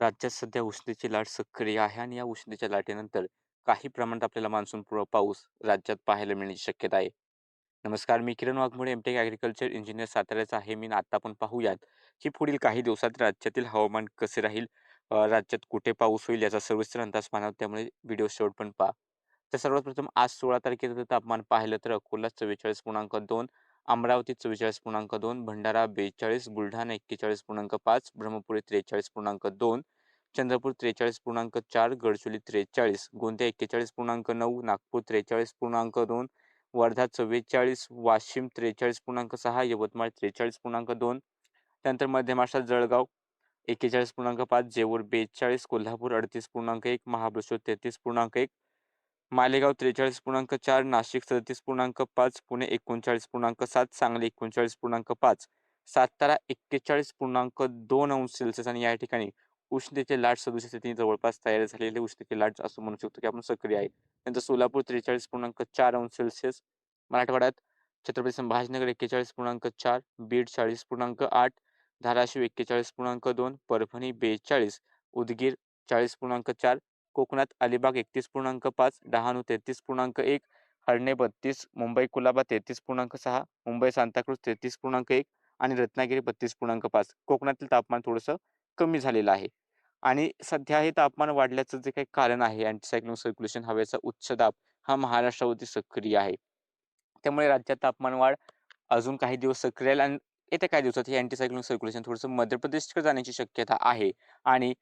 राज्यात सध्या उष्णतेची लाट सक्रिय आहे आणि या उष्णतेच्या लाटेनंतर काही प्रमाणात आपल्याला मान्सूनपूर्व पाऊस राज्यात पाहायला मिळण्याची शक्यता आहे. नमस्कार, मी किरण वाघमोडे, एमटेक ॲग्रिकल्चर इंजिनियर साताऱ्याचा आहे. मी आता आपण पाहूयात की पुढील काही दिवसात राज्यातील हवामान कसे राहील, राज्यात कुठे पाऊस होईल याचा सविस्तर अंदाज पाहणार, त्यामुळे व्हिडिओ शेवट पण पहा. तर सर्वात प्रथम आज 16 तारखेचं तापमान पाहिलं तर अकोला 44.2, अमरावती 44.2, भंडारा 42, बुलढाणा 41.5, ब्रह्मपुरी 43.2, चंद्रपूर 43.4, गडचिरोली 43, गोंदिया 41.9, नागपूर 43.2, वर्धा 44, वाशिम 43.6, यवतमाळ 43.2, त्यानंतर मध्य महाराष्ट्रात जळगाव 41.5, जेऊर 42, कोल्हापूर 38.1, महाबळेश्वर 33.1, मालेगाव 43.4, नाशिक 37.5, पुणे 39.7, सांगली 39.5, सातारा 41.2 अंश सेल्सिअस आणि या ठिकाणी उष्णतेची लाट सदृश जवळपास तयार झालेली उष्णतेची लाट असं म्हणू शकतो की आपण सक्रिय आहे. नंतर सोलापूर 43.4 अंश सेल्सिअस, मराठवाड्यात छत्रपती संभाजीनगर 41.4, बीड 40.8, धाराशिव 41.2, परभणी 42, उदगीर 40.4, कोकणात अलिबाग 31.5, डहाणू 33.1, हळणे 32, मुंबई कुलाबा 33.6, मुंबई सांताक्रूज 33.1 आणि रत्नागिरी 32.5. कोकणातील तापमान थोडंसं कमी झालेलं आहे. आणि सध्या हे तापमान वाढल्याचं जे काही कारण आहे, अँटी सर्क्युलेशन हवेचा उच्च दाब हा महाराष्ट्रावरती सक्रिय आहे. त्यामुळे राज्यात तापमान वाढ अजून काही दिवस सक्रिय राहील आणि येत्या काही दिवसात हे अँटी सर्क्युलेशन थोडंसं मध्य प्रदेशकडे जाण्याची शक्यता आहे. आणि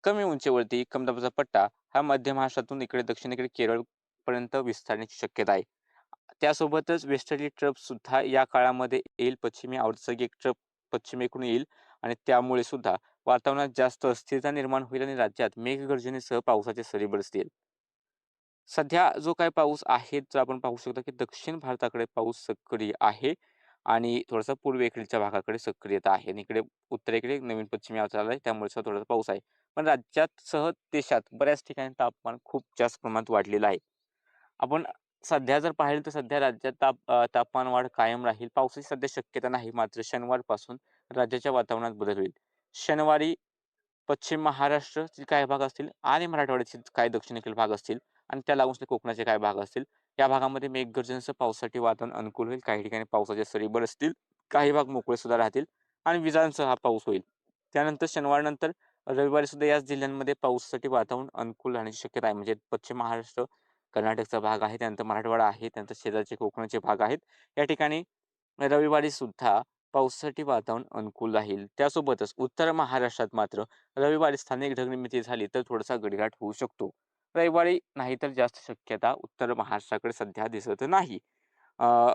कमी उंचीवरती कमी दाबाचा पट्टा हा मध्य महाराष्ट्रातून इकडे दक्षिणेकडे केरळपर्यंत विस्तारण्याची शक्यता आहे. त्यासोबतच वेस्टर्ली ट्रफ सुद्धा या काळामध्ये येईल. पश्चिमी आवर्तसंगी एक ट्रफ पश्चिमेकडून येईल आणि त्यामुळे सुद्धा वातावरणात जास्त अस्थिरता निर्माण होईल आणि राज्यात मेघगर्जनेसह पावसाचे सरी बरसतील. सध्या जो काही पाऊस आहे तर आपण पाहू शकतो की दक्षिण भारताकडे पाऊस सक्रिय आहे आणि थोडासा पूर्वेकडच्या भागाकडे सक्रियता आहे आणि इकडे उत्तरेकडे नवीन पश्चिमी वारा चालला आहे, त्यामुळे सुद्धा थोडासा पाऊस आहे. पण राज्यात सह देशात बऱ्याच ठिकाणी तापमान खूप जास्त प्रमाणात वाढलेलं आहे. आपण सध्या जर पाहिलं तर सध्या राज्यात तापमान वाढ कायम राहील. पावसाची सध्या शक्यता नाही. मात्र शनिवारपासून राज्याच्या वातावरणात बदल होईल. शनिवारी पश्चिम महाराष्ट्राचे काही भाग असतील आणि मराठवाड्याचे काही दक्षिणेकडील भाग असतील आणि त्या लागून कोकणाचे काही भाग असतील. या भागामध्ये मेघगर्जनेसह पावसासाठी वातावरण अनुकूल होईल. काही ठिकाणी पावसाच्या सरी बरसतील. काही भाग मोकळे सुद्धा राहतील आणि विजांसह हा पाऊस होईल. त्यानंतर शनिवारनंतर रविवारी सुद्धा याच जिल्ह्यांमध्ये पावसासाठी वातावरण अनुकूल राहण्याची शक्यता आहे. म्हणजे पश्चिम महाराष्ट्र, कर्नाटकचा भाग आहे, त्यानंतर मराठवाडा आहे, त्यानंतर शेजारचे कोकणाचे भाग आहेत. या ठिकाणी रविवारी सुद्धा पावसासाठी वातावरण अनुकूल राहील. त्यासोबतच उत्तर महाराष्ट्रात मात्र रविवारी स्थानिक ढगनिर्मिती झाली तर थोडासा गडगडाट होऊ शकतो. रविवारी नाही तर जास्त शक्यता उत्तर महाराष्ट्राकडे सध्या दिसत नाही. अ,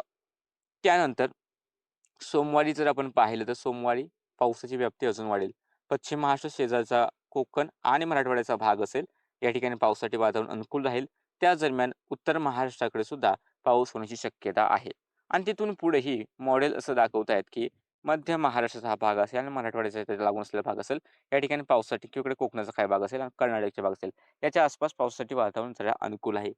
त्यानंतर सोमवारी जर आपण पाहिलं तर सोमवारी पावसाची व्याप्ती अजून वाढेल. पश्चिम महाराष्ट्र शेजारचा कोकण आणि मराठवाड्याचा भाग असेल. या ठिकाणी पावसासाठी वातावरण अनुकूल राहील. त्याच दरम्यान उत्तर महाराष्ट्राकडे सुद्धा पाऊस होण्याची शक्यता आहे. आणि तिथून पुढेही मॉडेल असं दाखवत आहेत, की मध्य महाराष्ट्राचा हा भाग असेल आणि मराठवाड्याचा त्याला लागून असलेला भाग असेल. या ठिकाणी पावसासाठी किंवा इकडे कोकणाचा काही भाग असेल आणि कर्नाटकचा भाग असेल. याच्या आसपास पावसासाठी वातावरण जरा अनुकूल आहे.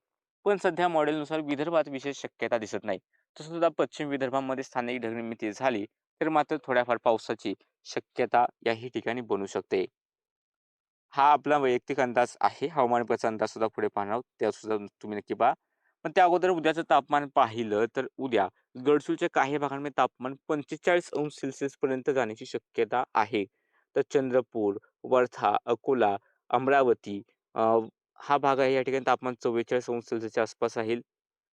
पण सध्या मॉडेलनुसार विदर्भात विशेष शक्यता दिसत नाही. तसं सुद्धा पश्चिम विदर्भामध्ये स्थानिक ढगनिर्मिती झाली तर मात्र थोड्याफार पावसाची शक्यता याही ठिकाणी बनू शकते. हा आपला वैयक्तिक अंदाज आहे. हवामान विभागाचा अंदाज सुद्धा पुढे पाहणार आहोत. त्या सुद्धा तुम्ही नक्की पहा. पण त्या अगोदर उद्याचं तापमान पाहिलं तर उद्या गडचिरोलीच्या काही भागांमध्ये तापमान 45 अंश सेल्सिअस पर्यंत जाण्याची शक्यता आहे. तर चंद्रपूर, वर्धा, अकोला, अमरावती अ, हा भाग आहे. या ठिकाणी तापमान 44 अंश सेल्सिअसच्या आसपास राहील.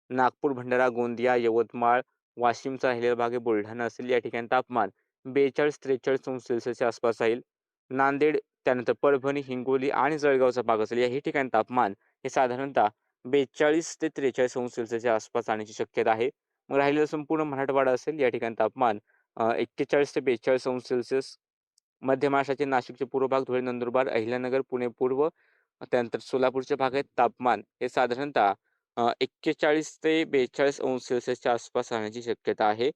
नागपूर, भंडारा, गोंदिया, यवतमाळ, वाशिमचा राहिलेला भाग आहे बुलढाणा असेल. या ठिकाणी तापमान 42-43 अंश सेल्सिअसच्या आसपास राहील. नांदेड, त्यानंतर परभणी, हिंगोली आणि जळगावचा भाग असेल. याही ठिकाणी तापमान हे साधारणतः 42 ते 43 अंश सेल्सिअसच्या आसपास जाण्याची शक्यता आहे. मग राहिलेला संपूर्ण मराठवाडा असेल. या ठिकाणी तापमान 41 ते 42 अंश सेल्सिअस. मध्य महाराष्ट्राचे नाशिकचे पूर्व भाग, धुळे, नंदुरबार, अहिल्यानगर, पुणे पूर्व, त्यानंतर सोलापूरचे भाग आहेत. तापमान हे साधारणतः 41 ते 42 अंश सेल्सिअसच्या आसपास राहण्याची शक्यता आहे.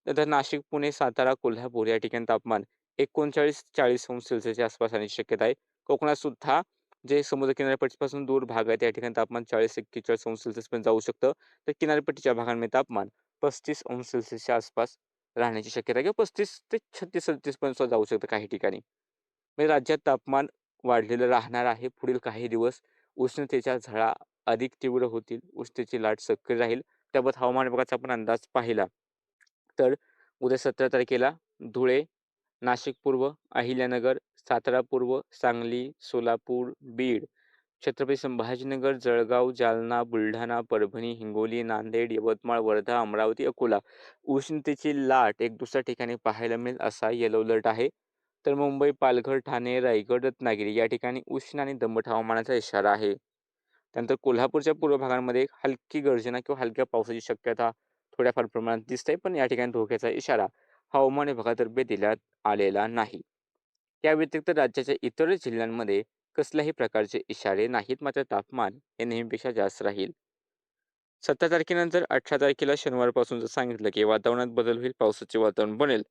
नंतर नाशिक, पुणे, सातारा, कोल्हापूर या ठिकाणी तापमान 39-40 अंश सेल्सिअसच्या आसपास राहण्याची शक्यता आहे. कोकणात सुद्धा जे समुद्र किनारपट्टीपासून दूर भाग आहेत, या ठिकाणी तापमान 40-41 अंश सेल्सिअसपर्यंत जाऊ शकतं. तर किनारपट्टीच्या भागांमध्ये तापमान 35 अंश सेल्सिअसच्या आसपास राहण्याची शक्यता आहे किंवा 35 ते 36-37 पर्यंत सुद्धा जाऊ शकतं काही ठिकाणी. म्हणजे राज्यात तापमान वाढलेलं राहणार आहे. पुढील काही दिवस उष्णतेच्या झळा अधिक तीव्र होतील. उष्णतेची लाट सक्रिय राहील. त्याबाबत हवामान विभागाचा आपण अंदाज पाहिला, तर उद्या 17 तारखेला धुळे, नाशिक पूर्व, अहिल्यानगर, सातारा पूर्व, सांगली, सोलापूर, बीड, छत्रपती संभाजीनगर, जळगाव, जालना, बुलढाणा, परभणी, हिंगोली, नांदेड, यवतमाळ, वर्धा, अमरावती, अकोला उष्णतेची लाट एक दुसऱ्या ठिकाणी पाहायला मिळेल असा येलो अलर्ट आहे. तर मुंबई, पालघर, ठाणे, रायगड, रत्नागिरी या ठिकाणी उष्ण आणि दमट हवामानाचा इशारा आहे. त्यानंतर कोल्हापूरच्या पूर्व भागांमध्ये हलकी गर्जना किंवा हलक्या पावसाची शक्यता थोड्याफार प्रमाणात दिसते, पण या ठिकाणी धोक्याचा इशारा हवामान विभागातर्फे देण्यात आलेला नाही. या व्यतिरिक्त राज्याच्या इतर जिल्ह्यांमध्ये कसल्याही प्रकारचे इशारे नाहीत, मात्र तापमान हे नेहमीपेक्षा जास्त राहील. 17 तारखेनंतर 18 तारखेला शनिवारपासून जर सांगितलं की वातावरणात बदल होईल, पावसाचे वातावरण बनेल.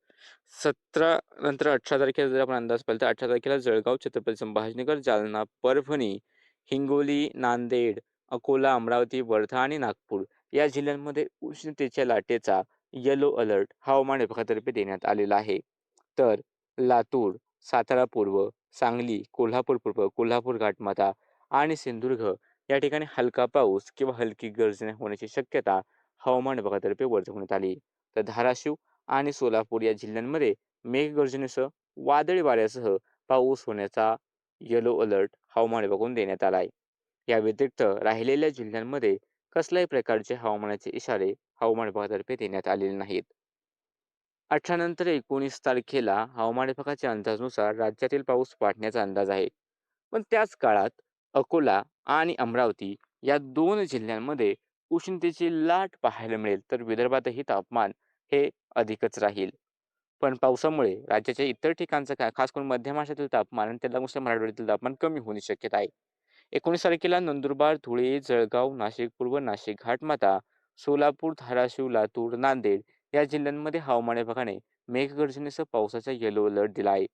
17 नंतर 18 तारखेला जर आपण अंदाज पाहिला तर 18 तारखेला जळगाव, छत्रपती संभाजीनगर, जालना, परभणी, हिंगोली, नांदेड, अकोला, अमरावती, वर्धा आणि नागपूर या जिल्ह्यांमध्ये उष्णतेच्या लाटेचा येलो अलर्ट हवामान विभागातर्फे देण्यात आलेला आहे. तर लातूर, सातारा पूर्व, सांगली, कोल्हापूर पूर्व, कोल्हापूर घाटमाथा आणि सिंधुदुर्ग या ठिकाणी हलका पाऊस किंवा हलकी गर्जना होण्याची शक्यता हवामान विभागातर्फे वर्तवण्यात आली. तर धाराशिव आणि सोलापूर या जिल्ह्यांमध्ये मेघगर्जनेसह वादळी वाऱ्यासह पाऊस होण्याचा येलो अलर्ट हवामान विभागाकडून देण्यात आला आहे. या व्यतिरिक्त राहिलेल्या जिल्ह्यांमध्ये कसल्याही प्रकारचे हवामानाचे इशारे हवामान विभागातर्फे देण्यात आलेले नाहीत. 18 नंतर 19 तारखेला हवामान विभागाच्या अंदाजानुसार राज्यातील पाऊस वाढण्याचा अंदाज आहे. पण त्याच काळात अकोला आणि अमरावती या 2 जिल्ह्यांमध्ये उष्णतेची लाट पाहायला मिळेल, तर विदर्भातही तापमान हे अधिकच राहील. पण पावसामुळे राज्याच्या इतर ठिकाणचं काय, खास करून मध्य महाराष्ट्रातील तापमान आणि त्याला मराठवाड्यातील तापमान कमी होण्याची शक्यता आहे. 19 तारखेला नंदुरबार, धुळे, जळगाव, नाशिक पूर्व, नाशिक घाटमाथा, सोलापूर, धाराशिव, लातूर, नांदेड या जिल्ह्यांमध्ये हवामान विभागाने मेघगर्जनेसह पावसाचा येलो अलर्ट दिला आहे.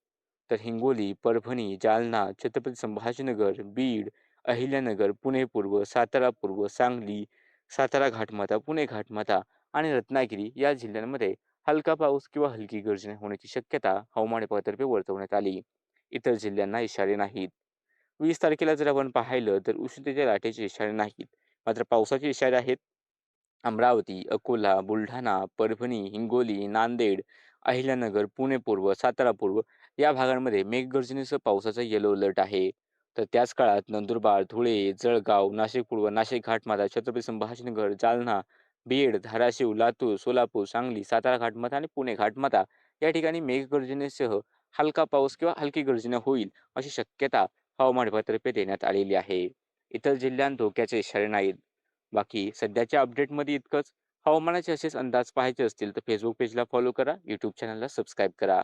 तर हिंगोली, परभणी, जालना, छत्रपती संभाजीनगर, बीड, अहिल्यानगर, पुणे पूर्व, सातारा पूर्व, सांगली, सातारा घाटमाथा, पुणे घाटमाथा आणि रत्नागिरी या जिल्ह्यांमध्ये हलका पाऊस किंवा हलकी गर्जना होण्याची शक्यता हवामान विभागातर्फे वर्तवण्यात आली. इतर जिल्ह्यांना इशारे नाहीत. 20 तारखेला जर आपण पाहिलं तर उष्णतेच्या लाटेचे इशारे नाहीत. मात्र पावसाचे इशारे आहेत. अमरावती, अकोला, बुलढाणा, परभणी, हिंगोली, नांदेड, अहिल्यानगर, पुणे पूर्व, सातारा पूर्व या भागांमध्ये मेघगर्जनेसह पावसाचा येलो अलर्ट आहे. तर त्याच काळात नंदुरबार, धुळे, जळगाव, नाशिक पूर्व, नाशिक घाटमाथा, छत्रपती संभाजीनगर, जालना, बीड, धाराशिव, लातूर, सोलापूर, सांगली, सातारा घाटमाथा आणि पुणे घाटमाथा या ठिकाणी मेघगर्जनेसह हलका पाऊस किंवा हलकी गर्जना होईल अशी शक्यता हवामान विभागातर्फे देण्यात आलेली आहे. इतर जिल्ह्यांत धोक्याचे इशारे नाहीत. बाकी सध्याच्या अपडेटमध्ये इतकंच. हवामानाचे असेच अंदाज पाहायचे असतील तर फेसबुक पेजला फॉलो करा, यूट्यूब चॅनलला सबस्क्राईब करा.